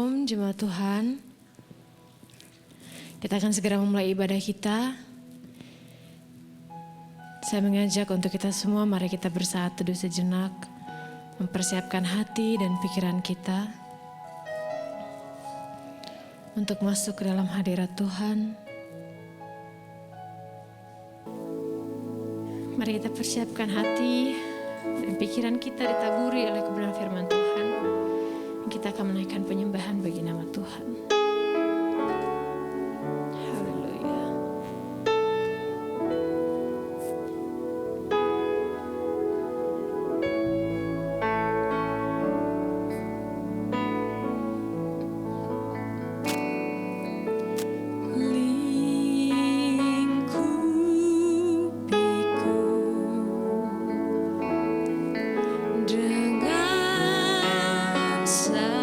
Shalom jemaat Tuhan. Kita akan segera memulai ibadah kita. Saya mengajak untuk kita semua, mari kita bersaat teduh sejenak, mempersiapkan hati dan pikiran kita untuk masuk ke dalam hadirat Tuhan. Mari kita persiapkan hati dan pikiran kita ditaburi oleh kebenaran firman Tuhan. Kita akan menaikkan penyembahan bagi nama Tuhan. Haleluya. Dengan sayap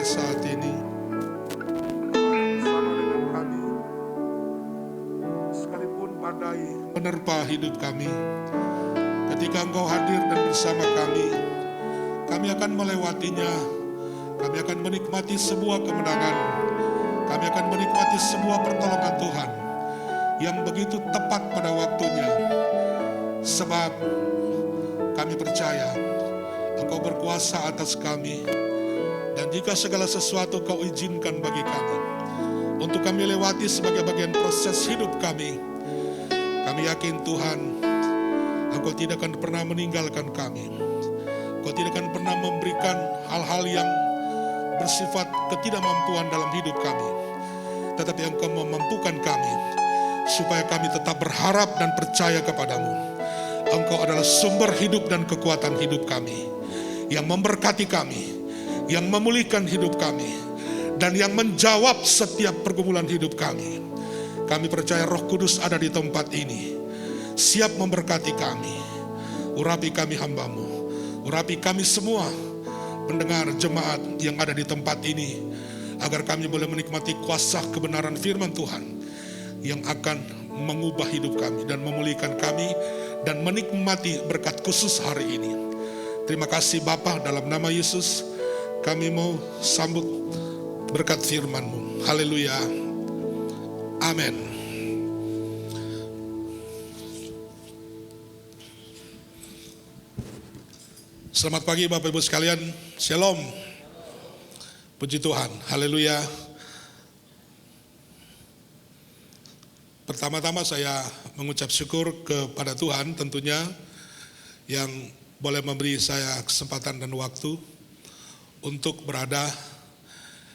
saat ini. Bersama dengan kami, sekalipun badai menerpa hidup kami, ketika Engkau hadir dan bersama kami akan melewatinya. Kami akan menikmati sebuah kemenangan. Kami akan menikmati sebuah pertolongan Tuhan yang begitu tepat pada waktunya. Sebab kami percaya Engkau berkuasa atas kami. Dan jika segala sesuatu Kau izinkan bagi kami, untuk kami lewati sebagai bagian proses hidup kami yakin Tuhan, Engkau tidak akan pernah meninggalkan kami. Engkau tidak akan pernah memberikan hal-hal yang bersifat ketidakmampuan dalam hidup kami. Tetapi Engkau memampukan kami, supaya kami tetap berharap dan percaya kepadamu. Engkau adalah sumber hidup dan kekuatan hidup kami, yang memberkati kami, yang memulihkan hidup kami, dan yang menjawab setiap pergumulan hidup kami. Kami percaya Roh Kudus ada di tempat ini, siap memberkati kami. Urapi kami hamba-Mu, urapi kami semua pendengar jemaat yang ada di tempat ini, agar kami boleh menikmati kuasa kebenaran firman Tuhan yang akan mengubah hidup kami dan memulihkan kami dan menikmati berkat khusus hari ini. Terima kasih Bapa, dalam nama Yesus kami mau sambut berkat firman-Mu. Haleluya. Amin. Selamat pagi Bapak Ibu sekalian. Shalom. Puji Tuhan. Haleluya. Pertama-tama saya mengucap syukur kepada Tuhan tentunya yang boleh memberi saya kesempatan dan waktu untuk berada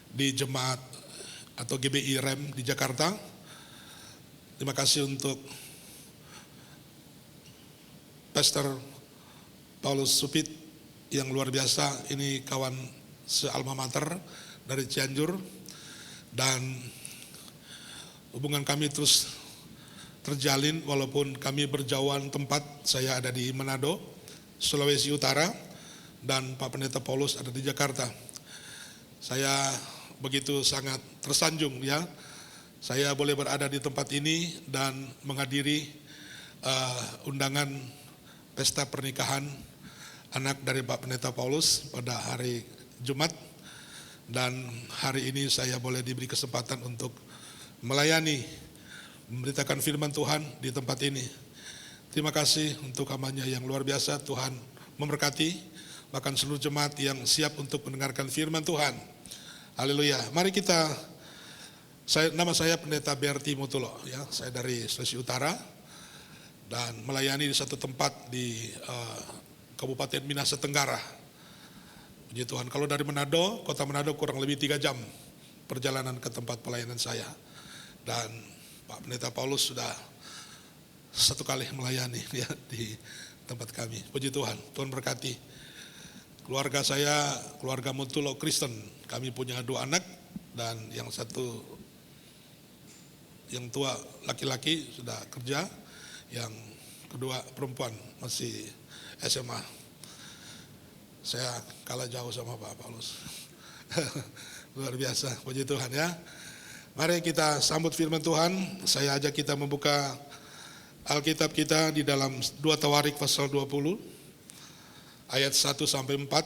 di jemaat atau GBI REM di Jakarta. Terima kasih untuk Pastor Paulus Supit yang luar biasa. Ini kawan se-alma mater dari Cianjur, dan hubungan kami terus terjalin walaupun kami berjauhan tempat. Saya ada di Manado, Sulawesi Utara, dan Pak Pendeta Paulus ada di Jakarta. Saya begitu sangat tersanjung ya, saya boleh berada di tempat ini dan menghadiri undangan pesta pernikahan anak dari Pak Pendeta Paulus pada hari Jumat. Dan hari ini saya boleh diberi kesempatan untuk melayani, memberitakan firman Tuhan di tempat ini. Terima kasih untuk hamba-Nya yang luar biasa. Tuhan memberkati, bahkan seluruh jemaat yang siap untuk mendengarkan firman Tuhan. Haleluya. Mari kita, nama saya Pendeta Berti Mutulo ya, saya dari Sulawesi Utara dan melayani di satu tempat di Kabupaten Minahasa Tenggara. Puji Tuhan. Kalau dari Manado, kota Manado kurang lebih 3 jam perjalanan ke tempat pelayanan saya. Dan Pak Pendeta Paulus sudah 1 kali melayani ya di tempat kami. Puji Tuhan. Tuhan berkati. Keluarga saya, keluarga Mutulo Kristen. Kami punya 2 anak dan yang tua laki-laki sudah kerja, yang kedua perempuan masih SMA. Saya kalah jauh sama Pak Paulus. Luar biasa, puji Tuhan ya. Mari kita sambut firman Tuhan. Saya ajak kita membuka Alkitab kita di dalam 2 Tawarik pasal 20 ayat 1 sampai 4.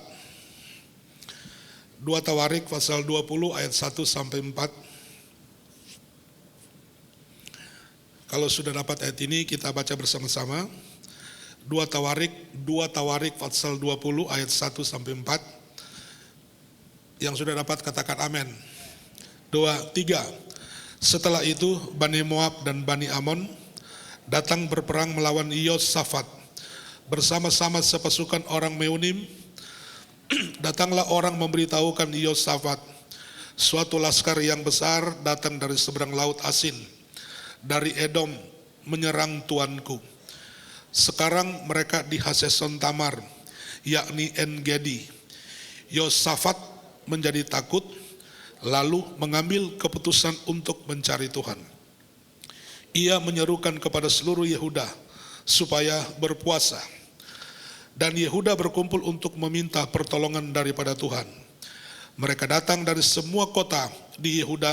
2 Tawarik pasal 20 ayat 1 sampai 4. Kalau sudah dapat ayat ini kita baca bersama-sama. 2 Tawarik pasal 20 ayat 1 sampai 4. Yang sudah dapat katakan amin. 2, 3. Setelah itu Bani Moab dan Bani Amon datang berperang melawan Yosafat bersama-sama sepasukan orang Meunim. Datanglah orang memberitahukan Yosafat, suatu laskar yang besar datang dari seberang laut Asin, dari Edom menyerang tuanku. Sekarang mereka di Haseson Tamar, yakni En-Gedi. Yosafat menjadi takut, lalu mengambil keputusan untuk mencari Tuhan. Ia menyerukan kepada seluruh Yehuda supaya berpuasa. Dan Yehuda berkumpul untuk meminta pertolongan daripada Tuhan. Mereka datang dari semua kota di Yehuda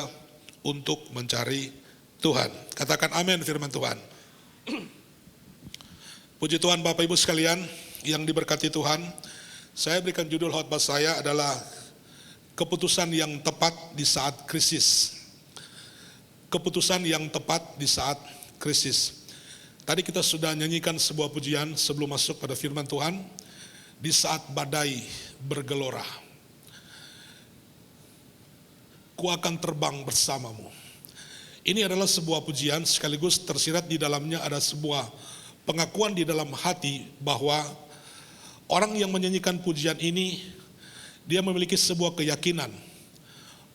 untuk mencari Tuhan. Katakan amin firman Tuhan. Puji Tuhan Bapak Ibu sekalian yang diberkati Tuhan. Saya berikan judul khotbah saya adalah keputusan yang tepat di saat krisis. Keputusan yang tepat di saat krisis. Tadi kita sudah nyanyikan sebuah pujian sebelum masuk pada firman Tuhan. Di saat badai bergelora, ku akan terbang bersamamu. Ini adalah sebuah pujian sekaligus tersirat di dalamnya ada sebuah pengakuan di dalam hati bahwa orang yang menyanyikan pujian ini, dia memiliki sebuah keyakinan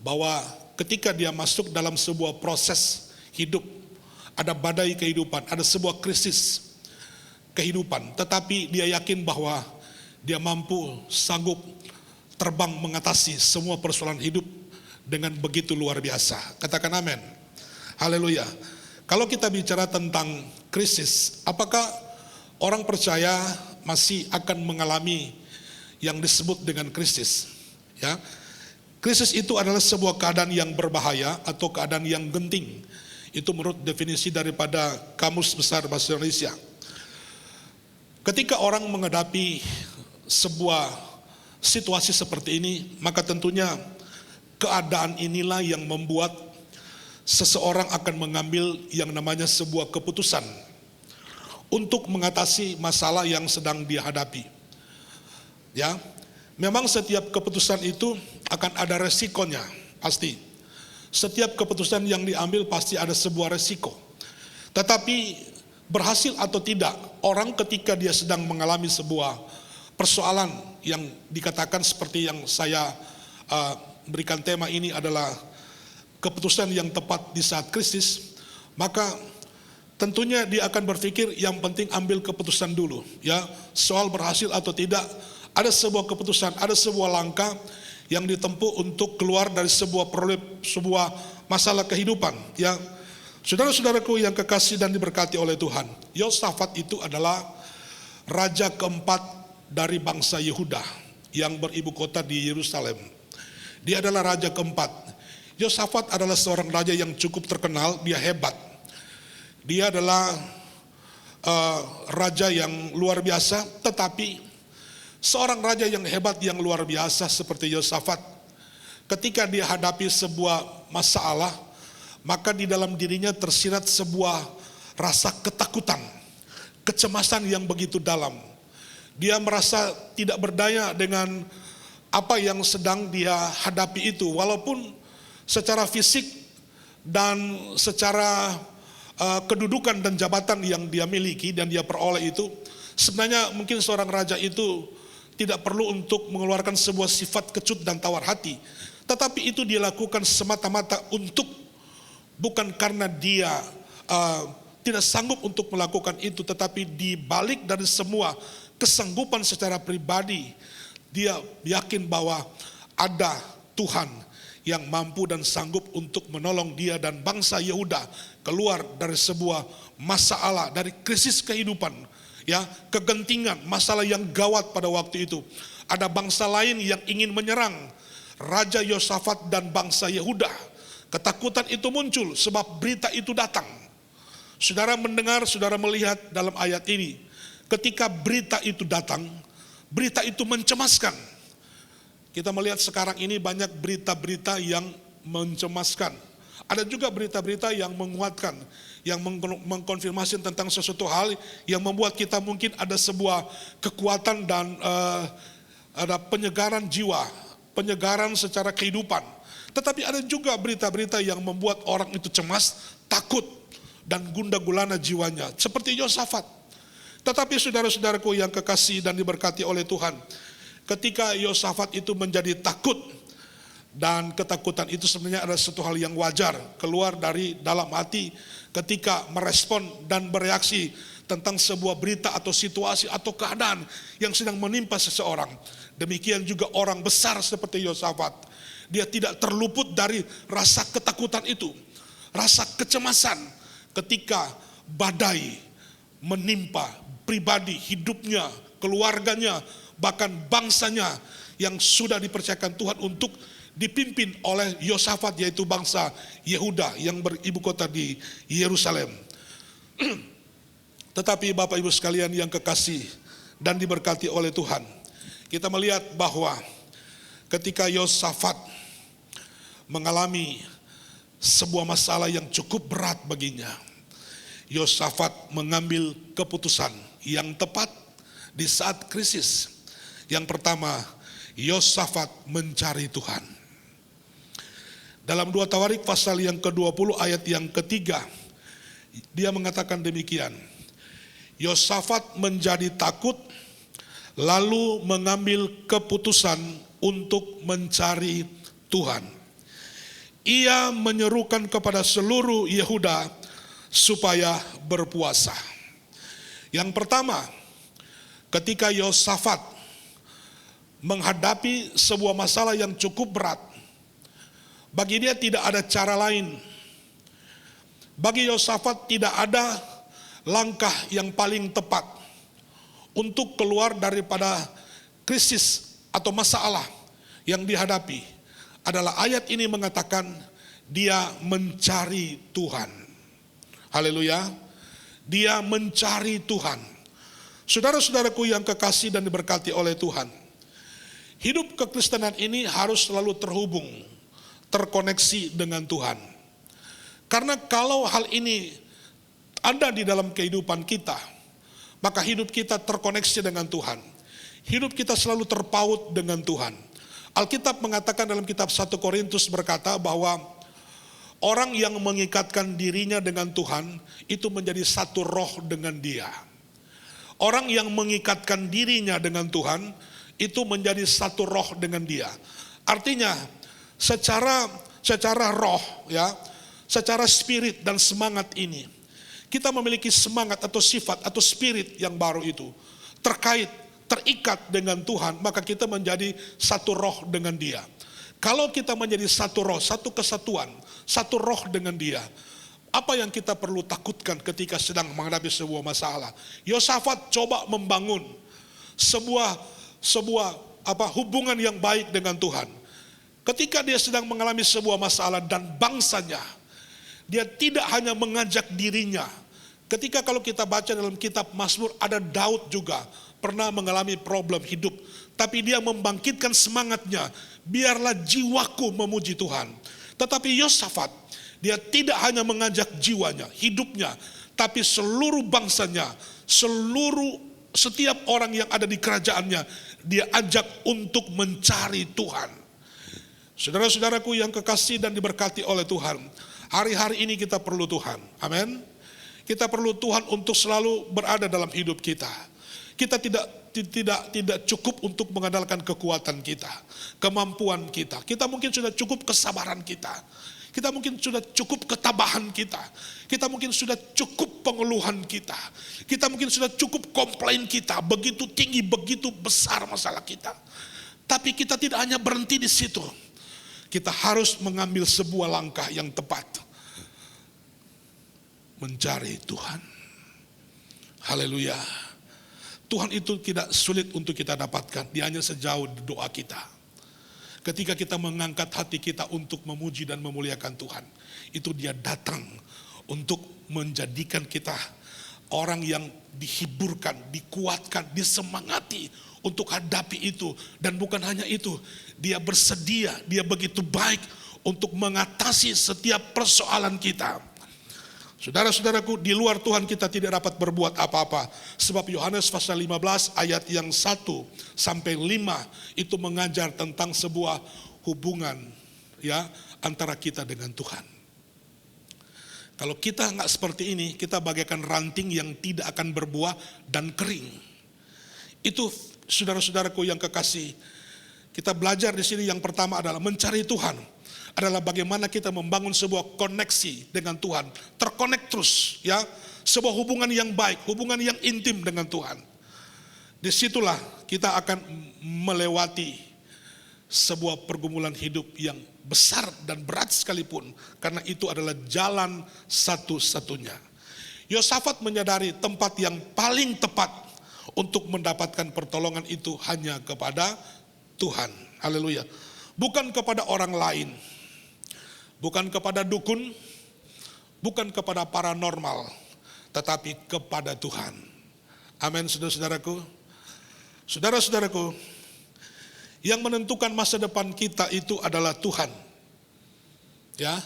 bahwa ketika dia masuk dalam sebuah proses hidup, ada badai kehidupan, ada sebuah krisis kehidupan, tetapi dia yakin bahwa dia mampu, sanggup terbang mengatasi semua persoalan hidup dengan begitu luar biasa. Katakan amin. Haleluya. Kalau kita bicara tentang krisis, apakah orang percaya masih akan mengalami yang disebut dengan krisis? Ya, krisis itu adalah sebuah keadaan yang berbahaya atau keadaan yang genting. Itu menurut definisi daripada Kamus Besar Bahasa Indonesia. Ketika orang menghadapi sebuah situasi seperti ini, maka tentunya keadaan inilah yang membuat seseorang akan mengambil yang namanya sebuah keputusan untuk mengatasi masalah yang sedang dihadapi. Ya, memang setiap keputusan itu akan ada resikonya, pasti. Setiap keputusan yang diambil pasti ada sebuah resiko. Tetapi berhasil atau tidak, orang ketika dia sedang mengalami sebuah persoalan yang dikatakan seperti yang saya berikan tema ini adalah keputusan yang tepat di saat krisis, maka tentunya dia akan berpikir yang penting ambil keputusan dulu. Ya, soal berhasil atau tidak, ada sebuah keputusan, ada sebuah langkah yang ditempuh untuk keluar dari sebuah masalah kehidupan. Ya, saudara-saudaraku yang kekasih dan diberkati oleh Tuhan, Yosafat itu adalah raja keempat dari bangsa Yehuda yang beribu kota di Yerusalem. Dia adalah raja keempat. Yosafat adalah seorang raja yang cukup terkenal, dia hebat. Dia adalah raja yang luar biasa, tetapi seorang raja yang hebat yang luar biasa seperti Yosafat, ketika dia hadapi sebuah masalah, maka di dalam dirinya tersirat sebuah rasa ketakutan, kecemasan yang begitu dalam. Dia merasa tidak berdaya dengan apa yang sedang dia hadapi itu, walaupun secara fisik dan secara kedudukan dan jabatan yang dia miliki dan dia peroleh itu, sebenarnya mungkin seorang raja itu tidak perlu untuk mengeluarkan sebuah sifat kecut dan tawar hati, tetapi itu dia lakukan semata-mata untuk, bukan karena dia tidak sanggup untuk melakukan itu, tetapi di balik dari semua kesanggupan secara pribadi, dia yakin bahwa ada Tuhan yang mampu dan sanggup untuk menolong dia dan bangsa Yehuda keluar dari sebuah masalah, dari krisis kehidupan, ya, kegentingan, masalah yang gawat pada waktu itu. Ada bangsa lain yang ingin menyerang Raja Yosafat dan bangsa Yehuda. Ketakutan itu muncul sebab berita itu datang. Saudara mendengar, saudara melihat dalam ayat ini, ketika berita itu datang, berita itu mencemaskan. Kita melihat sekarang ini banyak berita-berita yang mencemaskan. Ada juga berita-berita yang menguatkan, yang mengkonfirmasi tentang sesuatu hal yang membuat kita mungkin ada sebuah kekuatan dan ada penyegaran jiwa, penyegaran secara kehidupan. Tetapi ada juga berita-berita yang membuat orang itu cemas, takut, dan gundah gulana jiwanya. Seperti Yosafat. Tetapi saudara-saudaraku yang kekasih dan diberkati oleh Tuhan, ketika Yosafat itu menjadi takut, dan ketakutan itu sebenarnya adalah suatu hal yang wajar, keluar dari dalam hati ketika merespon dan bereaksi tentang sebuah berita atau situasi atau keadaan yang sedang menimpa seseorang. Demikian juga orang besar seperti Yosafat, dia tidak terluput dari rasa ketakutan itu, rasa kecemasan ketika badai menimpa pribadi, hidupnya, keluarganya, bahkan bangsanya yang sudah dipercayakan Tuhan untuk dipimpin oleh Yosafat, yaitu bangsa Yehuda yang beribu kota di Yerusalem. Tetapi Bapak Ibu sekalian yang kekasih dan diberkati oleh Tuhan, kita melihat bahwa ketika Yosafat mengalami sebuah masalah yang cukup berat baginya, Yosafat mengambil keputusan yang tepat di saat krisis. Yang pertama, Yosafat mencari Tuhan. Dalam 2 Tawarik pasal yang ke-20 ayat yang ketiga, dia mengatakan demikian. Yosafat menjadi takut, lalu mengambil keputusan untuk mencari Tuhan. Ia menyerukan kepada seluruh Yehuda supaya berpuasa. Yang pertama, ketika Yosafat menghadapi sebuah masalah yang cukup berat, bagi dia tidak ada cara lain. Bagi Yosafat tidak ada langkah yang paling tepat untuk keluar daripada krisis atau masalah yang dihadapi. Adalah ayat ini mengatakan dia mencari Tuhan. Haleluya. Dia mencari Tuhan. Saudara-saudaraku yang kekasih dan diberkati oleh Tuhan, hidup kekristenan ini harus selalu terhubung, terkoneksi dengan Tuhan. Karena kalau hal ini ada di dalam kehidupan kita, maka hidup kita terkoneksi dengan Tuhan. Hidup kita selalu terpaut dengan Tuhan. Alkitab mengatakan dalam kitab 1 Korintus berkata bahwa orang yang mengikatkan dirinya dengan Tuhan itu menjadi satu roh dengan Dia. Orang yang mengikatkan dirinya dengan Tuhan itu menjadi satu roh dengan Dia. Artinya secara roh, ya, secara spirit dan semangat ini, kita memiliki semangat atau sifat atau spirit yang baru itu terikat dengan Tuhan, maka kita menjadi satu roh dengan Dia. Kalau kita menjadi satu roh, satu kesatuan, satu roh dengan Dia, apa yang kita perlu takutkan ketika sedang menghadapi sebuah masalah? Yosafat coba membangun sebuah hubungan yang baik dengan Tuhan. Ketika dia sedang mengalami sebuah masalah dan bangsanya, dia tidak hanya mengajak dirinya. Ketika kalau kita baca dalam kitab Mazmur, ada Daud juga pernah mengalami problem hidup. Tapi dia membangkitkan semangatnya, biarlah jiwaku memuji Tuhan. Tetapi Yosafat, dia tidak hanya mengajak jiwanya, hidupnya, tapi seluruh bangsanya, setiap orang yang ada di kerajaannya, dia ajak untuk mencari Tuhan. Saudara-saudaraku yang kekasih dan diberkati oleh Tuhan, hari-hari ini kita perlu Tuhan. Amin. Kita perlu Tuhan untuk selalu berada dalam hidup kita. Kita tidak cukup untuk mengandalkan kekuatan kita, kemampuan kita. Kita mungkin sudah cukup kesabaran kita. Kita mungkin sudah cukup ketabahan kita. Kita mungkin sudah cukup pengeluhan kita. Kita mungkin sudah cukup komplain kita. Begitu tinggi, begitu besar masalah kita. Tapi kita tidak hanya berhenti di situ. Kita harus mengambil sebuah langkah yang tepat. Mencari Tuhan. Haleluya. Tuhan itu tidak sulit untuk kita dapatkan. Dia hanya sejauh doa kita. Ketika kita mengangkat hati kita untuk memuji dan memuliakan Tuhan, itu Dia datang untuk menjadikan kita orang yang dihiburkan, dikuatkan, disemangati untuk hadapi itu. Dan bukan hanya itu, Dia bersedia, Dia begitu baik untuk mengatasi setiap persoalan kita. Saudara-saudaraku, di luar Tuhan kita tidak dapat berbuat apa-apa. Sebab Yohanes pasal 15 ayat yang 1 sampai 5 itu mengajar tentang sebuah hubungan, ya, antara kita dengan Tuhan. Kalau kita nggak seperti ini, kita bagaikan ranting yang tidak akan berbuah dan kering. Itu saudara-saudaraku yang kekasih, kita belajar di sini yang pertama adalah mencari Tuhan. Adalah bagaimana kita membangun sebuah koneksi dengan Tuhan. Terkonek terus, ya. Sebuah hubungan yang baik, hubungan yang intim dengan Tuhan. Disitulah kita akan melewati sebuah pergumulan hidup yang besar dan berat sekalipun. Karena itu adalah jalan satu-satunya. Yosafat menyadari tempat yang paling tepat untuk mendapatkan pertolongan itu hanya kepada Tuhan. Haleluya. bukan kepada orang lain, bukan kepada dukun, bukan kepada paranormal, tetapi kepada Tuhan. Amin, saudara-saudaraku. Saudara-saudaraku, yang menentukan masa depan kita itu adalah Tuhan. Ya,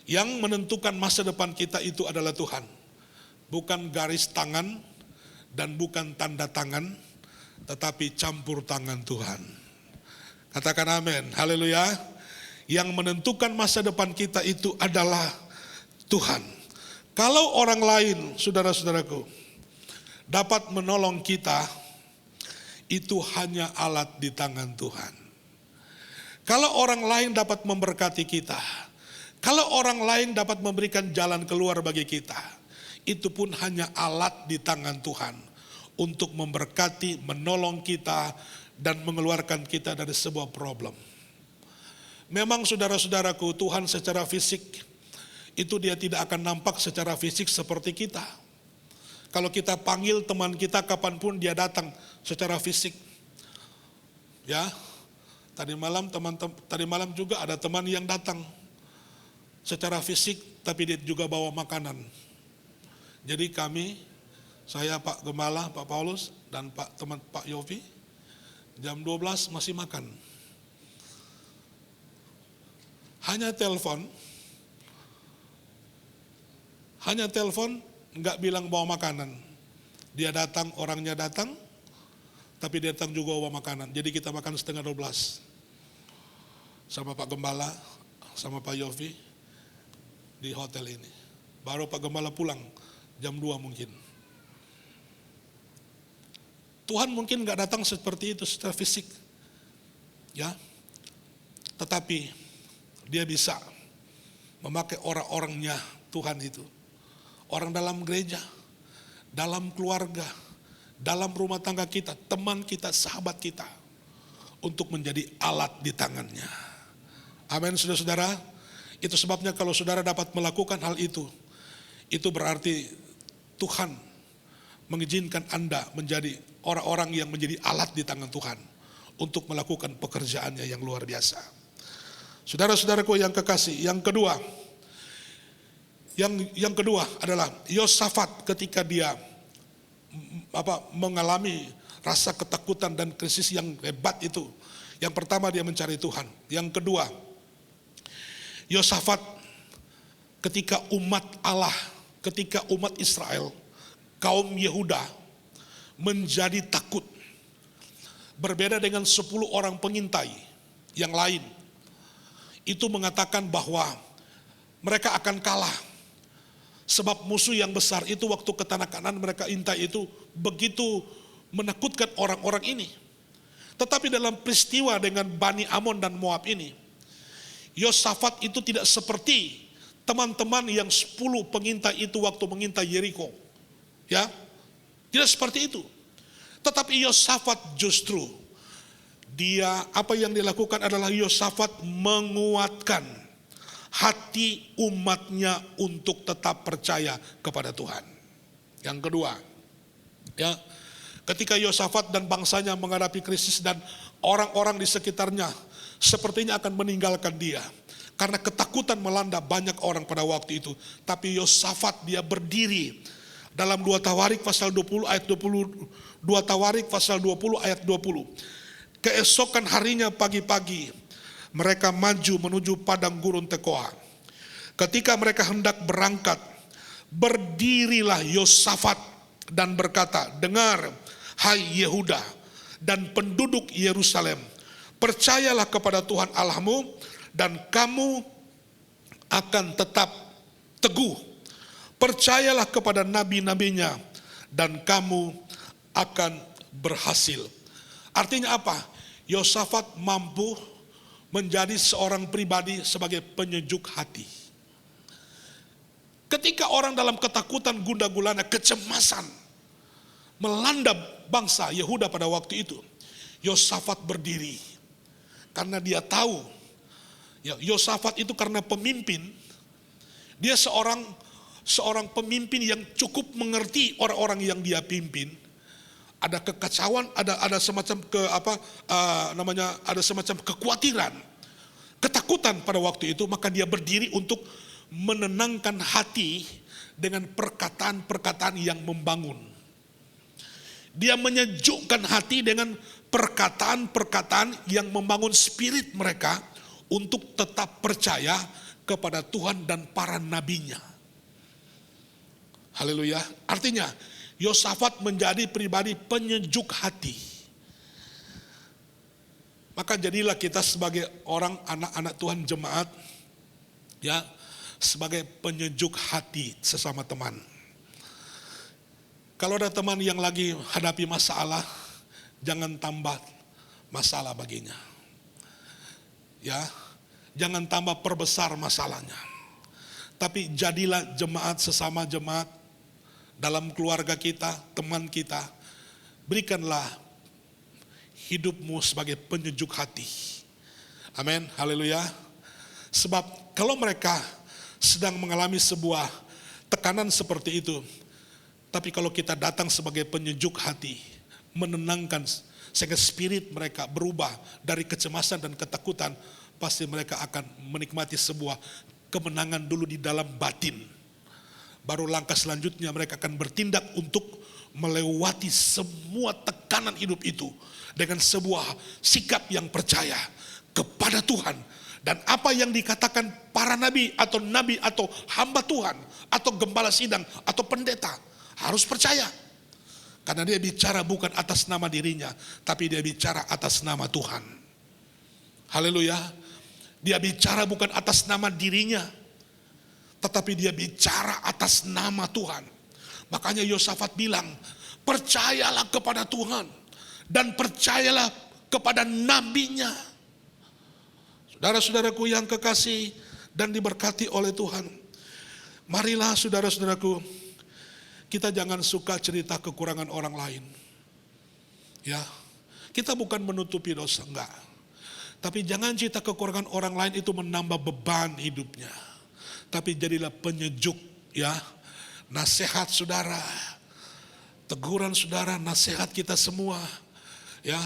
yang menentukan masa depan kita itu adalah Tuhan. Bukan garis tangan dan bukan tanda tangan, tetapi campur tangan Tuhan. Katakan amin, haleluya. Yang menentukan masa depan kita itu adalah Tuhan. Kalau orang lain, saudara-saudaraku, dapat menolong kita, itu hanya alat di tangan Tuhan. Kalau orang lain dapat memberkati kita, kalau orang lain dapat memberikan jalan keluar bagi kita, itu pun hanya alat di tangan Tuhan untuk memberkati, menolong kita, dan mengeluarkan kita dari sebuah problem. Memang saudara-saudaraku, Tuhan secara fisik, itu dia tidak akan nampak secara fisik seperti kita. Kalau kita panggil teman kita kapanpun dia datang secara fisik. Ya, tadi malam juga ada teman yang datang secara fisik, tapi dia juga bawa makanan. Jadi kami, saya Pak Gembala, Pak Paulus, dan Pak Yofi, jam 12 masih makan. Hanya telepon, nggak bilang bawa makanan. Dia datang, orangnya datang, tapi dia datang juga bawa makanan. Jadi kita makan setengah 12. Sama Pak Gembala, sama Pak Yofi di hotel ini. Baru Pak Gembala pulang, jam 2 mungkin. Tuhan mungkin nggak datang seperti itu secara fisik. Ya, tetapi dia bisa memakai orang-orangnya Tuhan itu. Orang dalam gereja, dalam keluarga, dalam rumah tangga kita, teman kita, sahabat kita, untuk menjadi alat di tangannya. Amin, saudara-saudara. Itu sebabnya kalau saudara dapat melakukan hal itu berarti Tuhan mengizinkan Anda menjadi orang-orang yang menjadi alat di tangan Tuhan untuk melakukan pekerjaannya yang luar biasa. Saudara-saudaraku yang kekasih, yang kedua adalah Yosafat ketika dia mengalami rasa ketakutan dan krisis yang hebat itu. Yang pertama dia mencari Tuhan. Yang kedua, Yosafat ketika umat Allah, ketika umat Israel, kaum Yehuda menjadi takut. Berbeda dengan 10 orang pengintai yang lain. Itu mengatakan bahwa mereka akan kalah. Sebab musuh yang besar itu waktu ke tanah Kanaan mereka intai itu begitu menakutkan orang-orang ini. Tetapi dalam peristiwa dengan Bani Amon dan Moab ini, Yosafat itu tidak seperti teman-teman yang 10 pengintai itu waktu mengintai Yeriko. Ya, tidak seperti itu. Tetapi Yosafat justru apa yang dilakukan adalah Yosafat menguatkan hati umatnya untuk tetap percaya kepada Tuhan. Yang kedua, ya, ketika Yosafat dan bangsanya menghadapi krisis dan orang-orang di sekitarnya sepertinya akan meninggalkan dia karena ketakutan melanda banyak orang pada waktu itu. Tapi Yosafat dia berdiri dalam 2 Tawarik pasal 20 ayat 20, 2 Tawarik pasal 20 ayat 20. Keesokan harinya pagi-pagi mereka maju menuju padang gurun Tekoa. Ketika mereka hendak berangkat, berdirilah Yosafat dan berkata, "Dengar, hai Yehuda dan penduduk Yerusalem, percayalah kepada Tuhan Allahmu dan kamu akan tetap teguh. Percayalah kepada nabi-nabinya dan kamu akan berhasil." Artinya apa? Yosafat mampu menjadi seorang pribadi sebagai penyejuk hati. Ketika orang dalam ketakutan, gundah gulana, kecemasan melanda bangsa Yehuda pada waktu itu, Yosafat berdiri karena dia tahu, ya, Yosafat itu karena pemimpin, dia seorang pemimpin yang cukup mengerti orang-orang yang dia pimpin. ada kekacauan, ada semacam ada semacam kekhawatiran, ketakutan pada waktu itu, maka dia berdiri untuk menenangkan hati dengan perkataan-perkataan yang membangun. Dia menyejukkan hati dengan perkataan-perkataan yang membangun spirit mereka untuk tetap percaya kepada Tuhan dan para nabinya. Haleluya. Artinya Yosafat menjadi pribadi penyejuk hati. Maka jadilah kita sebagai orang anak-anak Tuhan jemaat, ya, sebagai penyejuk hati sesama teman. Kalau ada teman yang lagi hadapi masalah, jangan tambah masalah baginya. Ya, jangan tambah perbesar masalahnya. Tapi jadilah jemaat sesama jemaat dalam keluarga kita, teman kita. Berikanlah hidupmu sebagai penyejuk hati. Amin, haleluya. Sebab kalau mereka sedang mengalami sebuah tekanan seperti itu, tapi kalau kita datang sebagai penyejuk hati, menenangkan sehingga spirit mereka berubah dari kecemasan dan ketakutan, pasti mereka akan menikmati sebuah kemenangan dulu di dalam batin. Baru langkah selanjutnya mereka akan bertindak untuk melewati semua tekanan hidup itu dengan sebuah sikap yang percaya kepada Tuhan. Dan apa yang dikatakan para nabi atau hamba Tuhan atau gembala sidang atau pendeta harus percaya. Karena dia bicara bukan atas nama dirinya, tapi dia bicara atas nama Tuhan. Haleluya. Dia bicara bukan atas nama dirinya, tetapi dia bicara atas nama Tuhan. Makanya Yosafat bilang, percayalah kepada Tuhan dan percayalah kepada nabinya. Saudara-saudaraku yang kekasih dan diberkati oleh Tuhan, marilah saudara-saudaraku, kita jangan suka cerita kekurangan orang lain. Ya, kita bukan menutupi dosa, enggak. Tapi jangan cerita kekurangan orang lain itu menambah beban hidupnya. Tapi jadilah penyejuk, ya, nasihat saudara, teguran saudara, nasihat kita semua, ya.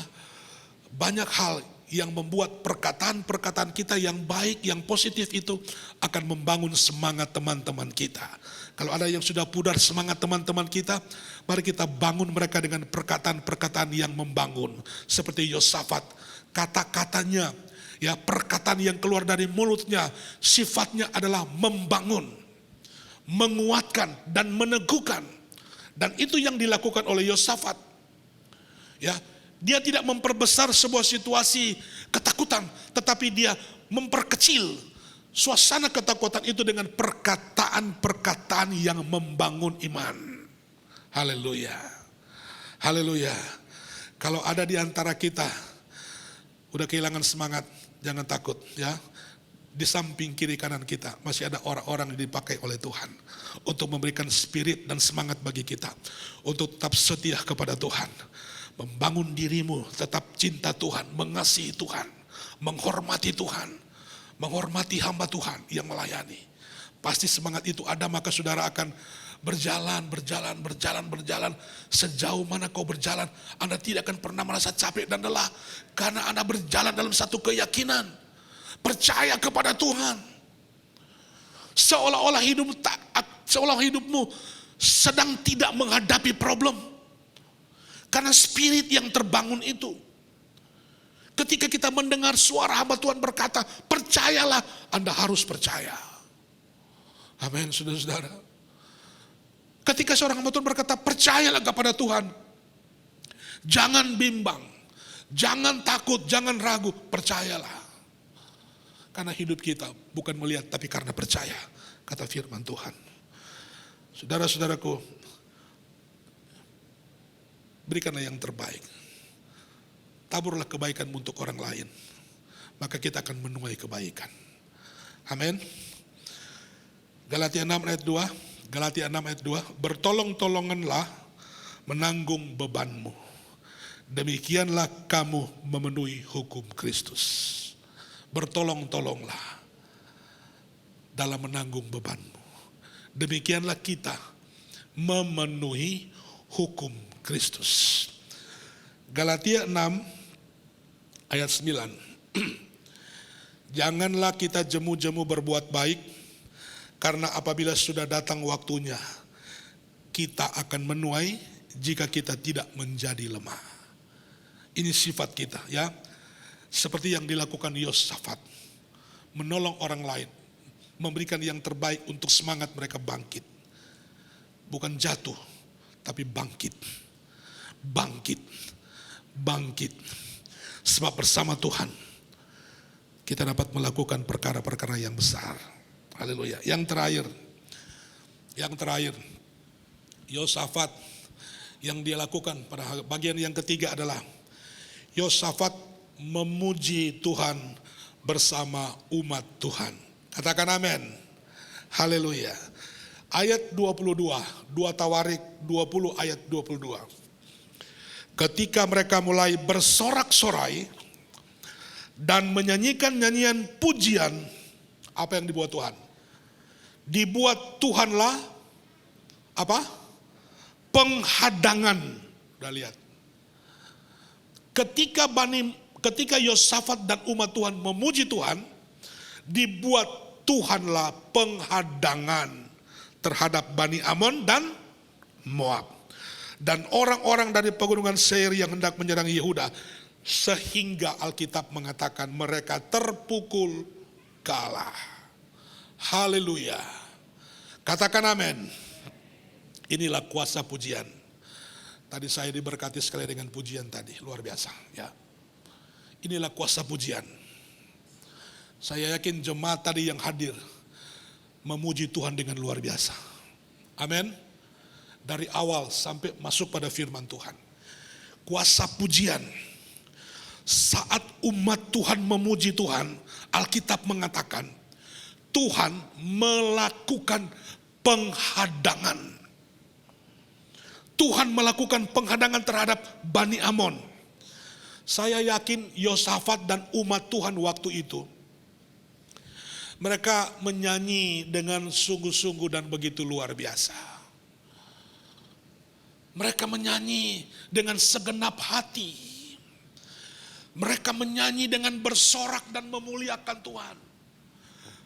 Banyak hal yang membuat perkataan-perkataan kita yang baik, yang positif itu akan membangun semangat teman-teman kita. Kalau ada yang sudah pudar semangat teman-teman kita, mari kita bangun mereka dengan perkataan-perkataan yang membangun. Seperti Yosafat, kata-katanya, ya, perkataan yang keluar dari mulutnya, sifatnya adalah membangun, menguatkan dan meneguhkan. Dan itu yang dilakukan oleh Yosafat. Ya, dia tidak memperbesar sebuah situasi ketakutan, tetapi dia memperkecil suasana ketakutan itu dengan perkataan-perkataan yang membangun iman. Haleluya. Haleluya. Kalau ada di antara kita udah kehilangan semangat, jangan takut, ya. Di samping kiri kanan kita masih ada orang-orang yang dipakai oleh Tuhan untuk memberikan spirit dan semangat bagi kita untuk tetap setia kepada Tuhan, membangun dirimu tetap cinta Tuhan, mengasihi Tuhan, menghormati Tuhan, menghormati hamba Tuhan yang melayani. Pasti semangat itu ada, maka saudara akan berjalan. Sejauh mana kau berjalan, Anda tidak akan pernah merasa capek dan lelah, karena Anda berjalan dalam satu keyakinan, percaya kepada Tuhan. Seolah-olah hidupmu sedang tidak menghadapi problem, karena spirit yang terbangun itu. Ketika kita mendengar suara hamba Tuhan berkata, percayalah, Anda harus percaya. Amin, saudara-saudara. Ketika seorang hamba Tuhan berkata, percayalah kepada Tuhan, jangan bimbang, jangan takut, jangan ragu, percayalah. Karena hidup kita bukan melihat, tapi karena percaya, kata firman Tuhan. Saudara-saudaraku, berikanlah yang terbaik. Taburlah kebaikan untuk orang lain, maka kita akan menuai kebaikan. Amin. Galatia 6 ayat 2. Galatia 6 ayat 2. Bertolong-tolonganlah menanggung bebanmu. Demikianlah kamu memenuhi hukum Kristus. Bertolong-tolonglah dalam menanggung bebanmu. Demikianlah kita memenuhi hukum Kristus. Galatia 6 ayat 9. Janganlah kita jemu-jemu berbuat baik, karena apabila sudah datang waktunya, kita akan menuai jika kita tidak menjadi lemah. Ini sifat kita ya. Seperti yang dilakukan Yosafat. Menolong orang lain. Memberikan yang terbaik untuk semangat mereka bangkit. Bukan jatuh, tapi bangkit. Bangkit. Bangkit. Sebab bersama Tuhan kita dapat melakukan perkara-perkara yang besar. Haleluya. Yang terakhir, Yosafat yang dia lakukan pada bagian yang ketiga adalah Yosafat memuji Tuhan bersama umat Tuhan. Katakan amin. Haleluya. Ayat 22, 2 Tawarik 20 ayat 22. Ketika mereka mulai bersorak-sorai dan menyanyikan nyanyian pujian, apa yang dibuat Tuhan? Dibuat Tuhanlah apa? Penghadangan. Udah lihat. Ketika Yosafat dan umat Tuhan memuji Tuhan, dibuat Tuhanlah penghadangan terhadap Bani Amon dan Moab. Dan orang-orang dari pegunungan Seir yang hendak menyerang Yehuda, sehingga Alkitab mengatakan mereka terpukul kalah. Haleluya. Katakan amin. Inilah kuasa pujian. Tadi saya diberkati sekali dengan pujian tadi, luar biasa ya. Inilah kuasa pujian. Saya yakin jemaat tadi yang hadir memuji Tuhan dengan luar biasa. Amin. Dari awal sampai masuk pada firman Tuhan. Kuasa pujian. Saat umat Tuhan memuji Tuhan, Alkitab mengatakan Tuhan melakukan penghadangan. Tuhan melakukan penghadangan terhadap Bani Amon. Saya yakin Yosafat dan umat Tuhan waktu itu, mereka menyanyi dengan sungguh-sungguh dan begitu luar biasa. Mereka menyanyi dengan segenap hati. Mereka menyanyi dengan bersorak dan memuliakan Tuhan.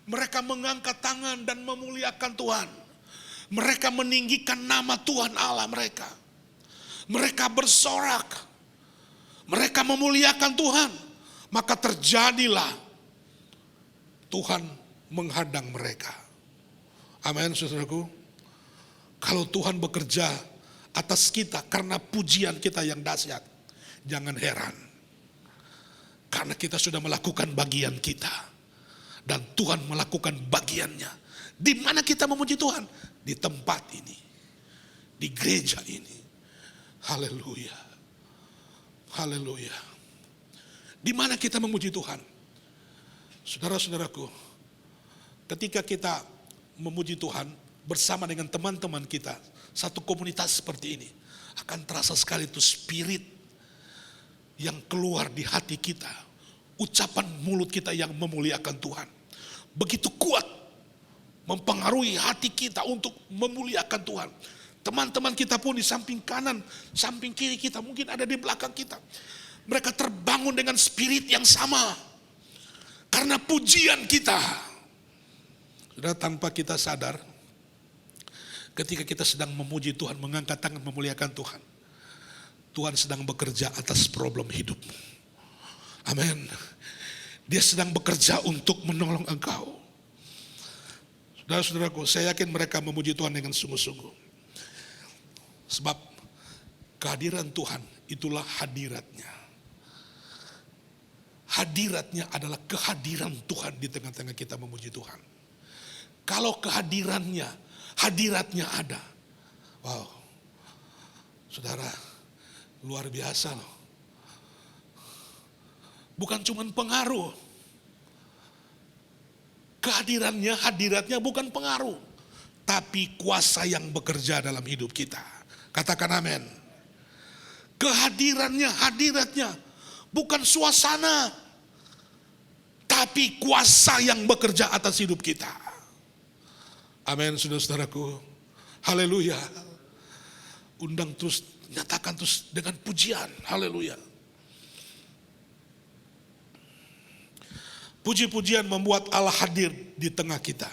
Mereka mengangkat tangan dan memuliakan Tuhan. Mereka meninggikan nama Tuhan Allah mereka. Mereka bersorak. Mereka memuliakan Tuhan. Maka terjadilah Tuhan menghadang mereka. Amin, saudaraku. Kalau Tuhan bekerja atas kita karena pujian kita yang dahsyat, jangan heran. Karena kita sudah melakukan bagian kita. Dan Tuhan melakukan bagiannya. Di mana kita memuji Tuhan? Di tempat ini. Di gereja ini. Haleluya. Haleluya. Di mana kita memuji Tuhan? Saudara-saudaraku, ketika kita memuji Tuhan bersama dengan teman-teman kita, satu komunitas seperti ini, akan terasa sekali itu spirit yang keluar di hati kita. Ucapan mulut kita yang memuliakan Tuhan. Begitu kuat mempengaruhi hati kita untuk memuliakan Tuhan. Teman-teman kita pun di samping kanan, samping kiri kita, mungkin ada di belakang kita. Mereka terbangun dengan spirit yang sama. Karena pujian kita. Sudah tanpa kita sadar, ketika kita sedang memuji Tuhan, mengangkat tangan memuliakan Tuhan, Tuhan sedang bekerja atas problem hidupmu. Amin. Dia sedang bekerja untuk menolong engkau. Saudara-saudaraku, saya yakin mereka memuji Tuhan dengan sungguh-sungguh. Sebab kehadiran Tuhan itulah hadiratnya. Hadiratnya adalah kehadiran Tuhan di tengah-tengah kita memuji Tuhan. Kalau kehadirannya, hadiratnya ada. Wow, saudara, luar biasa loh. Bukan cuma pengaruh. Kehadirannya, hadiratnya bukan pengaruh. Tapi kuasa yang bekerja dalam hidup kita. Katakan amin. Kehadirannya, hadiratnya bukan suasana. Tapi kuasa yang bekerja atas hidup kita. Amin, saudara-saudaraku. Haleluya. undang terus, nyatakan terus dengan pujian. Haleluya. Puji-pujian membuat Allah hadir di tengah kita.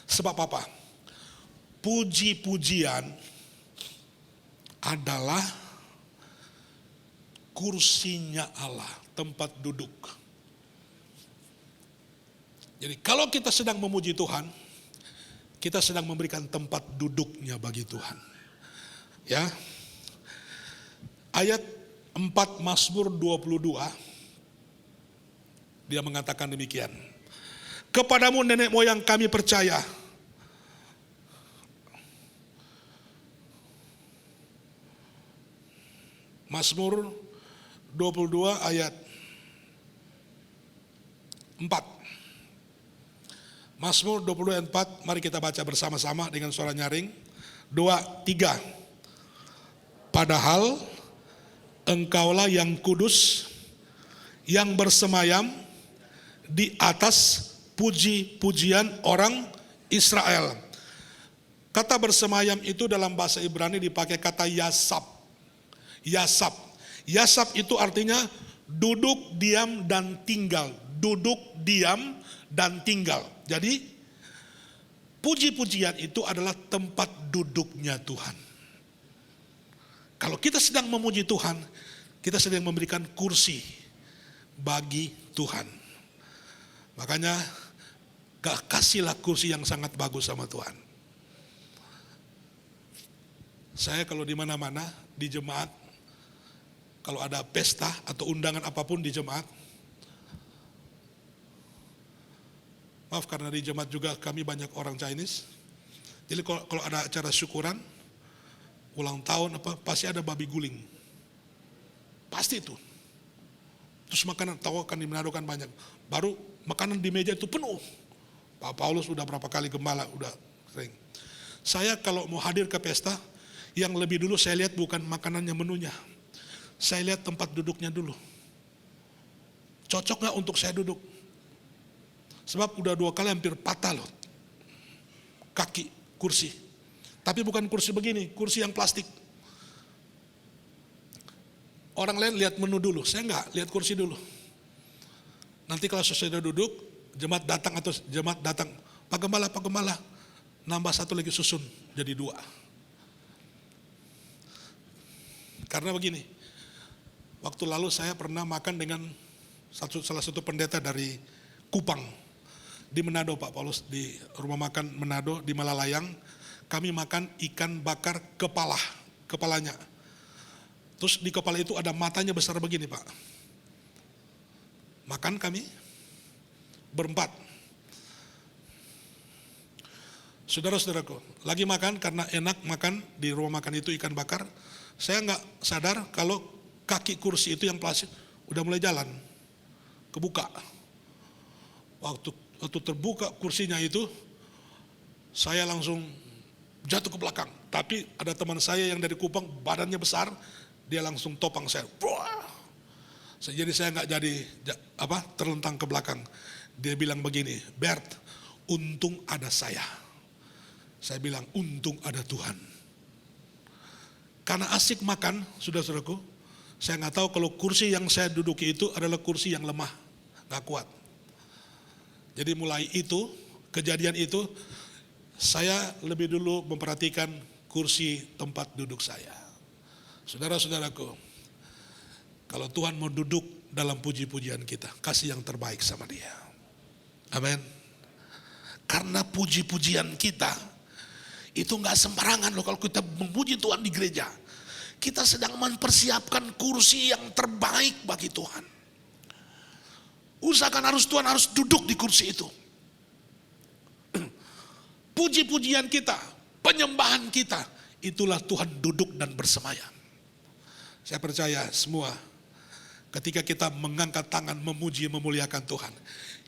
Sebab apa? Puji-pujian adalah kursinya Allah, tempat duduk. Jadi kalau kita sedang memuji Tuhan, kita sedang memberikan tempat duduknya bagi Tuhan. Ya. Ayat 4 Mazmur 22, dia mengatakan demikian. Kepadamu nenek moyang kami percaya. Mazmur 22 ayat 4. Mazmur 22 ayat 4, mari kita baca bersama-sama dengan suara nyaring. 2, 3. Padahal engkaulah yang kudus, yang bersemayam di atas puji-pujian orang Israel. Kata bersemayam itu dalam bahasa Ibrani dipakai kata yasab. Yasab. Yasab itu artinya duduk, diam, dan tinggal. Duduk, diam, dan tinggal. Jadi puji-pujian itu adalah tempat duduknya Tuhan. Kalau kita sedang memuji Tuhan, kita sedang memberikan kursi bagi Tuhan. Makanya kasihlah kursi yang sangat bagus sama Tuhan. Saya kalau di mana-mana di jemaat, kalau ada pesta atau undangan apapun di jemaat, maaf karena di jemaat juga kami banyak orang Chinese. Jadi kalau ada acara syukuran, ulang tahun apa, pasti ada babi guling. Pasti itu. Terus makanan, tahu kan di Manado kan banyak. Baru makanan di meja itu penuh. Pak Paulus udah berapa kali gembala, udah sering. Saya kalau mau hadir ke pesta, yang lebih dulu saya lihat bukan makanannya, menunya. Saya lihat tempat duduknya dulu. Cocok gak untuk saya duduk? Sebab udah 2 kali hampir patah loh. Kaki, kursi. Tapi bukan kursi begini, kursi yang plastik. Orang lain lihat menu dulu, saya enggak, lihat kursi dulu. Nanti kalau sudah duduk, jemaat datang, Pak Gembala, nambah 1 lagi susun, jadi 2. Karena begini, waktu lalu saya pernah makan dengan salah satu pendeta dari Kupang, di Manado Pak Paulus, di rumah makan Manado, di Malalayang, kami makan ikan bakar kepalanya. Terus di kepala itu ada matanya besar begini Pak. Makan kami berempat. Saudara-saudaraku, lagi makan karena enak makan di rumah makan itu ikan bakar. Saya nggak sadar kalau kaki kursi itu yang plastik udah mulai jalan, kebuka. Waktu terbuka kursinya itu, saya langsung jatuh ke belakang. Tapi ada teman saya yang dari Kupang, badannya besar, dia langsung topang saya. Jadi saya nggak jadi terlentang ke belakang. Dia bilang begini, Bert, untung ada saya. Saya bilang, untung ada Tuhan. Karena asik makan, saudara-saudaraku, saya nggak tahu kalau kursi yang saya duduki itu adalah kursi yang lemah, nggak kuat. Jadi mulai itu, kejadian itu, saya lebih dulu memperhatikan kursi tempat duduk saya. Saudara-saudaraku, kalau Tuhan mau duduk dalam puji-pujian kita, kasih yang terbaik sama Dia. Amin. Karena puji-pujian kita itu nggak sembarangan loh. Kalau kita memuji Tuhan di gereja, kita sedang mempersiapkan kursi yang terbaik bagi Tuhan. Usahakan Tuhan harus duduk di kursi itu. Puji-pujian kita, penyembahan kita, itulah Tuhan duduk dan bersemayam. Saya percaya semua, ketika kita mengangkat tangan memuji memuliakan Tuhan,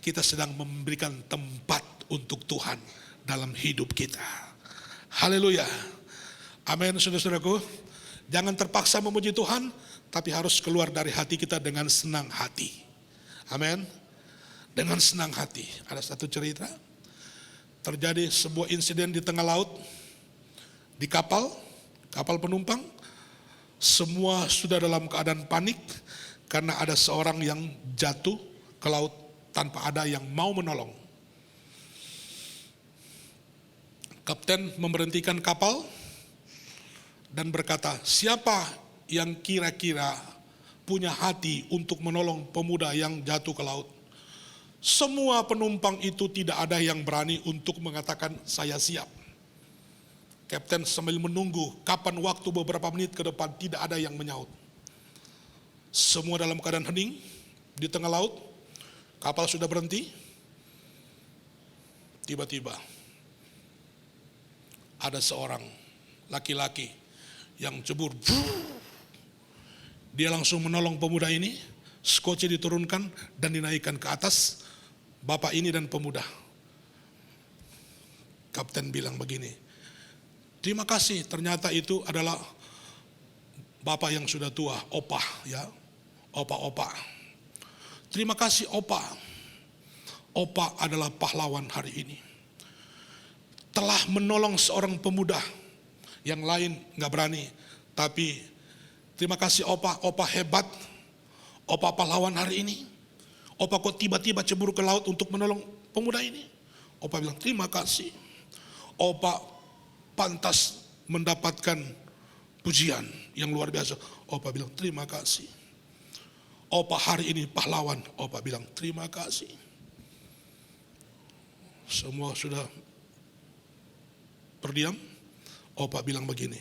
kita sedang memberikan tempat untuk Tuhan dalam hidup kita. Haleluya. Amin, saudara-saudaraku. Jangan terpaksa memuji Tuhan, tapi harus keluar dari hati kita dengan senang hati. Amin. Dengan senang hati. Ada satu cerita, terjadi sebuah insiden di tengah laut, di kapal penumpang. Semua sudah dalam keadaan panik karena ada seorang yang jatuh ke laut tanpa ada yang mau menolong. Kapten memberhentikan kapal dan berkata, siapa yang kira-kira punya hati untuk menolong pemuda yang jatuh ke laut? Semua penumpang itu tidak ada yang berani untuk mengatakan saya siap. Kapten sambil menunggu kapan waktu beberapa menit ke depan tidak ada yang menyaut. Semua dalam keadaan hening di tengah laut. Kapal sudah berhenti. Tiba-tiba ada seorang laki-laki yang cebur. Dia langsung menolong pemuda ini. Skoci diturunkan dan dinaikkan ke atas bapak ini dan pemuda. Kapten bilang begini, terima kasih, ternyata itu adalah bapak yang sudah tua, opa ya, opa. Terima kasih opa. Opa adalah pahlawan hari ini. Telah menolong seorang pemuda, yang lain gak berani. Tapi terima kasih opa hebat. Opa pahlawan hari ini. Opa kok tiba-tiba cebur ke laut untuk menolong pemuda ini. Opa bilang terima kasih. Opa pantas mendapatkan pujian yang luar biasa. Opa bilang terima kasih. Opa hari ini pahlawan. Opa bilang terima kasih. Semua sudah berdiam. Opa bilang begini,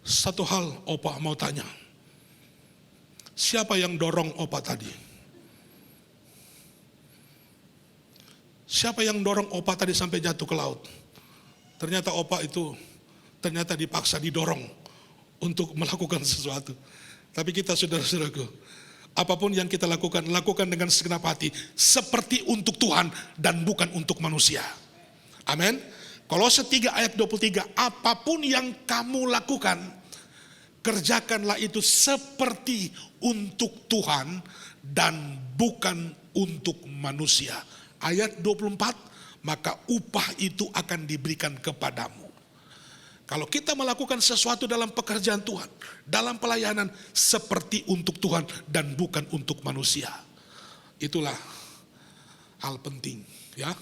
satu hal opa mau tanya. Siapa yang dorong opa tadi? Siapa yang dorong opa tadi sampai jatuh ke laut? Ternyata opa itu ternyata dipaksa, didorong untuk melakukan sesuatu. Tapi kita saudara-saudaraku, apapun yang kita lakukan, lakukan dengan segenap hati. Seperti untuk Tuhan dan bukan untuk manusia. Amin. Kolose 3 ayat 23, apapun yang kamu lakukan, kerjakanlah itu seperti untuk Tuhan dan bukan untuk manusia. Ayat 24, maka upah itu akan diberikan kepadamu. Kalau kita melakukan sesuatu dalam pekerjaan Tuhan, dalam pelayanan, seperti untuk Tuhan dan bukan untuk manusia. Itulah hal penting ya,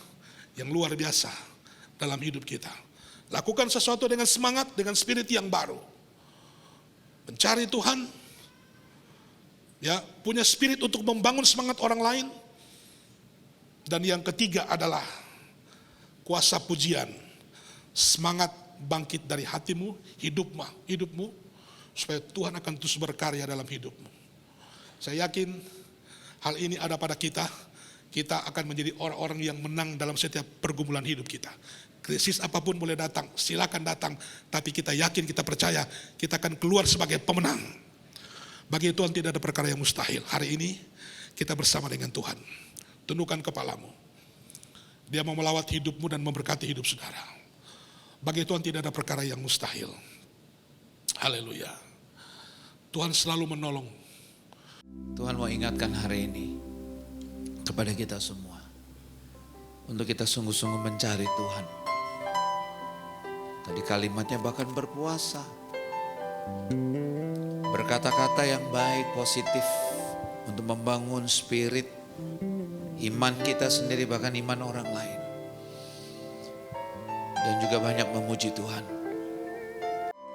yang luar biasa dalam hidup kita. Lakukan sesuatu dengan semangat, dengan spirit yang baru. Mencari Tuhan, ya, punya spirit untuk membangun semangat orang lain. Dan yang ketiga adalah kuasa pujian, semangat bangkit dari hatimu, hidupmu, supaya Tuhan akan terus berkarya dalam hidupmu. Saya yakin hal ini ada pada kita. Kita akan menjadi orang-orang yang menang dalam setiap pergumulan hidup kita. Krisis apapun boleh datang, silakan datang. Tapi kita yakin, kita percaya, kita akan keluar sebagai pemenang. Bagi Tuhan tidak ada perkara yang mustahil. Hari ini kita bersama dengan Tuhan. Tundukkan kepalamu. Dia mau melawat hidupmu dan memberkati hidup saudara. Bagi Tuhan tidak ada perkara yang mustahil. Haleluya. Tuhan selalu menolong. Tuhan mau ingatkan hari ini kepada kita semua, untuk kita sungguh-sungguh mencari Tuhan. Tadi kalimatnya bahkan berpuasa, berkata-kata yang baik, positif, untuk membangun spirit, iman kita sendiri, bahkan iman orang lain. Dan juga banyak memuji Tuhan.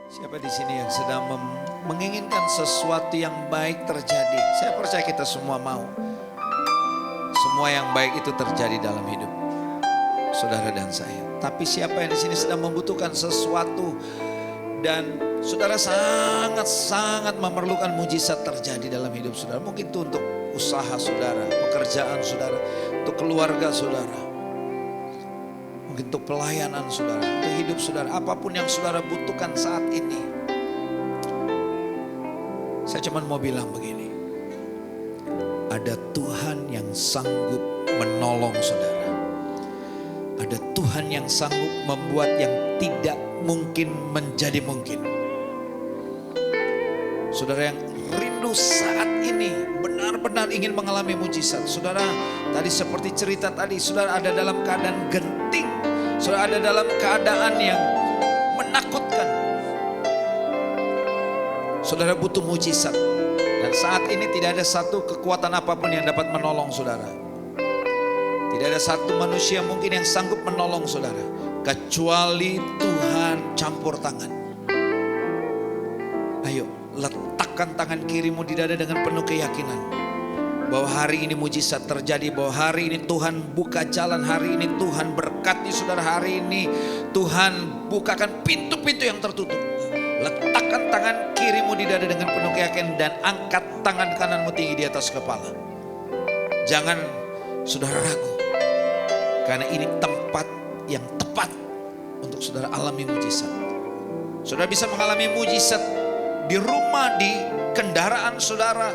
Siapa di sini yang sedang menginginkan sesuatu yang baik terjadi? Saya percaya kita semua mau. Semua yang baik itu terjadi dalam hidup saudara dan saya. Tapi siapa yang di sini sedang membutuhkan sesuatu dan saudara sangat memerlukan mujizat terjadi dalam hidup saudara. Mungkin itu untuk usaha saudara, pekerjaan saudara, untuk keluarga saudara, mungkin untuk pelayanan saudara, untuk hidup saudara. Apapun yang saudara butuhkan saat ini, saya cuma mau bilang begini. Ada Tuhan yang sanggup menolong saudara. Ada Tuhan yang sanggup membuat yang tidak mungkin menjadi mungkin. Saudara yang rindu saat ini benar-benar ingin mengalami mujizat. Saudara tadi seperti cerita tadi, saudara ada dalam keadaan genting. Saudara ada dalam keadaan yang menakutkan. Saudara butuh mujizat. Dan saat ini tidak ada satu kekuatan apapun yang dapat menolong saudara. Tidak ada satu manusia mungkin yang sanggup menolong saudara, kecuali Tuhan campur tangan. Ayo, letakkan tangan kirimu di dada dengan penuh keyakinan bahwa hari ini mujizat terjadi, bahwa hari ini Tuhan buka jalan, hari ini Tuhan berkati saudara, hari ini Tuhan bukakan pintu-pintu yang tertutup. Letakkan tangan kirimu di dada dengan penuh keyakinan dan angkat tangan kananmu tinggi di atas kepala. Jangan saudara ragu, karena ini tempat yang tepat untuk saudara alami mujizat. Saudara bisa mengalami mujizat di rumah, di kendaraan saudara,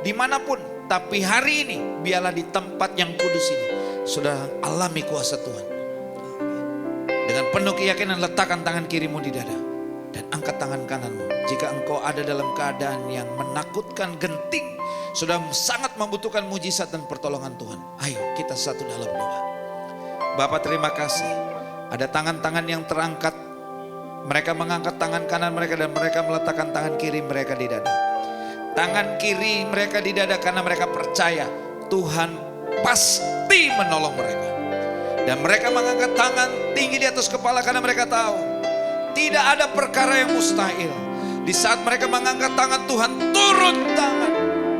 dimanapun. Tapi hari ini biarlah di tempat yang kudus ini saudara alami kuasa Tuhan. Dengan penuh keyakinan letakkan tangan kirimu di dada dan angkat tangan kananmu. Jika engkau ada dalam keadaan yang menakutkan, genting, sudah sangat membutuhkan mujizat dan pertolongan Tuhan, ayo kita satu dalam doa. Bapa, terima kasih. Ada tangan-tangan yang terangkat. Mereka mengangkat tangan kanan mereka dan mereka meletakkan tangan kiri mereka di dada. Tangan kiri mereka di dada karena mereka percaya Tuhan pasti menolong mereka. Dan mereka mengangkat tangan tinggi di atas kepala karena mereka tahu tidak ada perkara yang mustahil. Di saat mereka mengangkat tangan, Tuhan turun tangan.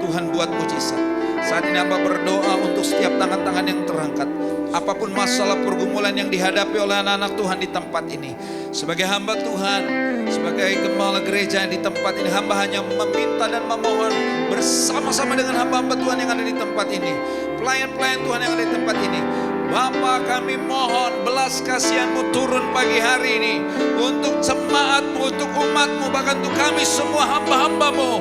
Tuhan buat mujizat. Saat ini hamba berdoa untuk setiap tangan-tangan yang terangkat. Apapun masalah pergumulan yang dihadapi oleh anak-anak Tuhan di tempat ini. Sebagai hamba Tuhan, sebagai gembala gereja yang di tempat ini, hamba hanya meminta dan memohon bersama-sama dengan hamba-hamba Tuhan yang ada di tempat ini. Pelayan-pelayan Tuhan yang ada di tempat ini. Bapa, kami mohon belas kasihan-Mu turun pagi hari ini untuk jemaat-Mu, untuk umat-Mu, bahkan untuk kami semua hamba-hamba-Mu.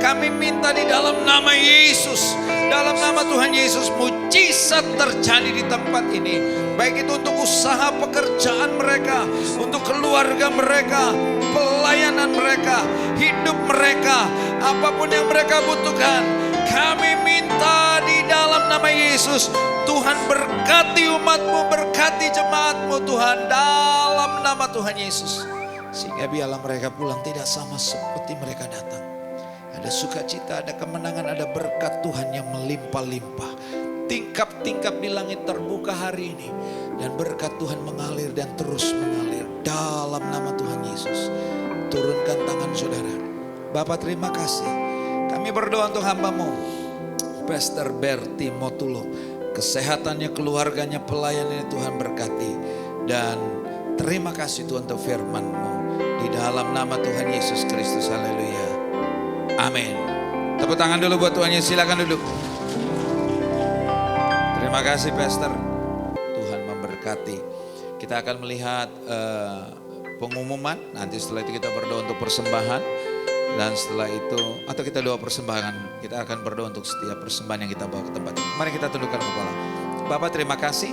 Kami minta di dalam nama Yesus, dalam nama Tuhan Yesus, mujizat terjadi di tempat ini. Baik itu untuk usaha pekerjaan mereka, untuk keluarga mereka, pelayanan mereka, hidup mereka, apapun yang mereka butuhkan. Kami minta di dalam nama Yesus, Tuhan berkati umat-Mu, berkati jemaat-Mu Tuhan, dalam nama Tuhan Yesus. Sehingga biarlah mereka pulang tidak sama seperti mereka datang. Ada sukacita, ada kemenangan, ada berkat Tuhan yang melimpah-limpah. Tingkap-tingkap di langit terbuka hari ini. Dan berkat Tuhan mengalir dan terus mengalir dalam nama Tuhan Yesus. Turunkan tangan saudara. Bapak, terima kasih. Kami berdoa untuk hamba-Mu, Pastor Berti Motulo. Kesehatannya, keluarganya, pelayanannya Tuhan berkati. Dan terima kasih Tuhan untuk firman-Mu. Di dalam nama Tuhan Yesus Kristus, haleluya. Amin. Tepuk tangan dulu buat Tuhan Yesus, silakan duduk. Terima kasih Pastor. Tuhan memberkati. Kita akan melihat pengumuman. Nanti setelah itu kita berdoa untuk persembahan. Dan setelah itu, atau kita doa persembahan, kita akan berdoa untuk setiap persembahan yang kita bawa ke tempat ini. Mari kita tundukkan kepala. Bapak, terima kasih.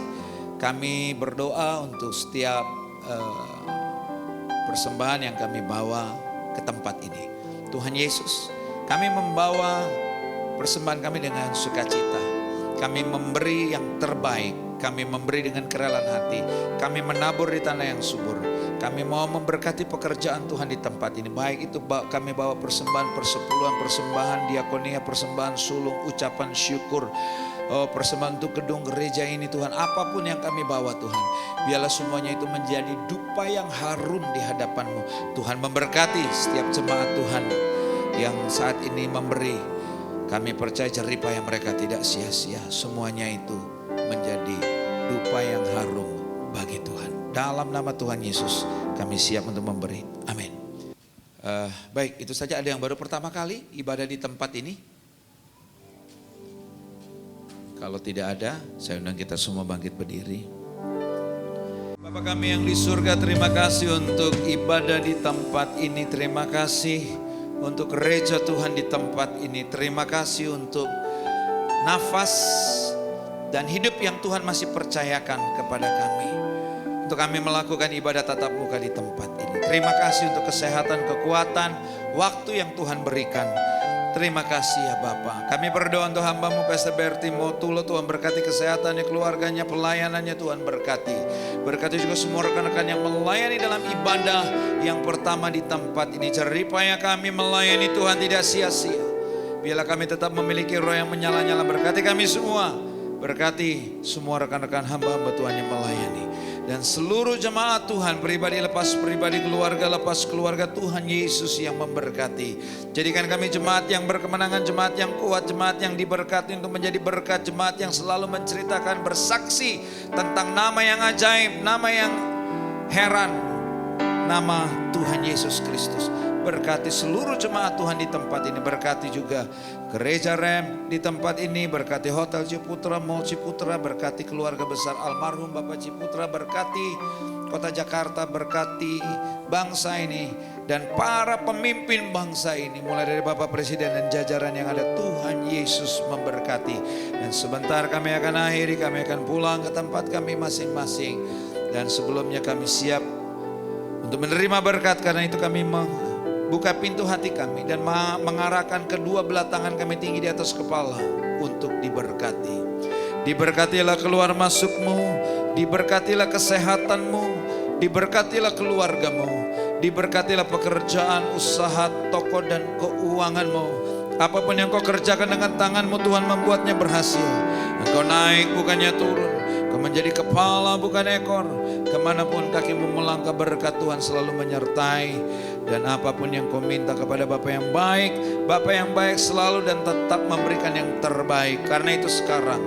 Kami berdoa untuk setiap persembahan yang kami bawa ke tempat ini. Tuhan Yesus, kami membawa persembahan kami dengan sukacita. Kami memberi yang terbaik. Kami memberi dengan kerelaan hati. Kami menabur di tanah yang subur. Kami mau memberkati pekerjaan Tuhan di tempat ini. Baik itu kami bawa persembahan persepuluhan, persembahan diakonia, persembahan sulung, ucapan syukur. Oh, persembahan untuk gedung gereja ini Tuhan. Apapun yang kami bawa Tuhan. Biarlah semuanya itu menjadi dupa yang harum di hadapan-Mu. Tuhan memberkati setiap jemaat Tuhan yang saat ini memberi. Kami percaya jerih payah mereka tidak sia-sia. Semuanya itu menjadi dupa yang harum bagi Tuhan. Dalam nama Tuhan Yesus kami siap untuk memberi. Amin. Baik, itu saja. Ada yang baru pertama kali ibadah di tempat ini? Kalau tidak ada, saya undang kita semua bangkit berdiri. Bapa kami yang di surga, terima kasih untuk ibadah di tempat ini. Terima kasih untuk gereja Tuhan di tempat ini. Terima kasih untuk nafas dan hidup yang Tuhan masih percayakan kepada kami. Untuk kami melakukan ibadah tatap muka di tempat ini. Terima kasih untuk kesehatan, kekuatan, waktu yang Tuhan berikan. Terima kasih ya Bapa. Kami berdoa untuk hamba-Mu Pastor Berti Motulo, Tuhan berkati kesehatannya, keluarganya, pelayanannya, Tuhan berkati. Berkati juga semua rekan-rekan yang melayani dalam ibadah yang pertama di tempat ini. Jeripaya kami melayani Tuhan tidak sia-sia. Biarlah kami tetap memiliki roh yang menyala-nyala. Berkati kami semua. Berkati semua rekan-rekan hamba-hamba Tuhan yang melayani. Dan seluruh jemaat Tuhan, pribadi lepas pribadi, keluarga lepas keluarga, Tuhan Yesus yang memberkati. Jadikan kami jemaat yang berkemenangan, jemaat yang kuat, jemaat yang diberkati untuk menjadi berkat, jemaat yang selalu menceritakan, bersaksi tentang nama yang ajaib, nama yang heran, nama Tuhan Yesus Kristus. Berkati seluruh jemaat Tuhan di tempat ini. Berkati juga Gereja Rem di tempat ini. Berkati Hotel Ciputra, Mall Ciputra. Berkati keluarga besar almarhum Bapak Ciputra. Berkati Kota Jakarta. Berkati bangsa ini. Dan para pemimpin bangsa ini. Mulai dari Bapak Presiden dan jajaran yang ada. Tuhan Yesus memberkati. Dan sebentar kami akan akhiri. Kami akan pulang ke tempat kami masing-masing. Dan sebelumnya kami siap untuk menerima berkat. Karena itu kami buka pintu hati kami dan mengarahkan kedua belah tangan kami tinggi di atas kepala untuk diberkati. Diberkatilah keluar masukmu, diberkatilah kesehatanmu, diberkatilah keluargamu, diberkatilah pekerjaan, usaha, toko dan keuanganmu. Apapun yang kau kerjakan dengan tanganmu, Tuhan membuatnya berhasil. Engkau naik bukannya turun, kau menjadi kepala bukan ekor. Kemanapun kakimu melangkah, berkat Tuhan selalu menyertai. Dan apapun yang kau minta kepada Bapa yang baik selalu dan tetap memberikan yang terbaik. Karena itu sekarang,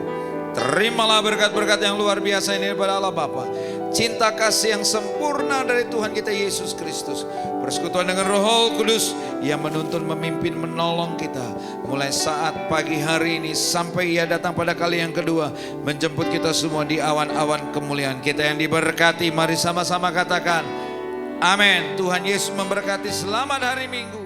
terimalah berkat-berkat yang luar biasa ini daripada Allah Bapa. Cinta kasih yang sempurna dari Tuhan kita Yesus Kristus. Persekutuan dengan Roh Kudus yang menuntun, memimpin, menolong kita. Mulai saat pagi hari ini sampai Ia datang pada kali yang kedua. Menjemput kita semua di awan-awan kemuliaan. Kita yang diberkati, mari sama-sama katakan amin. Tuhan Yesus memberkati. Selamat hari Minggu.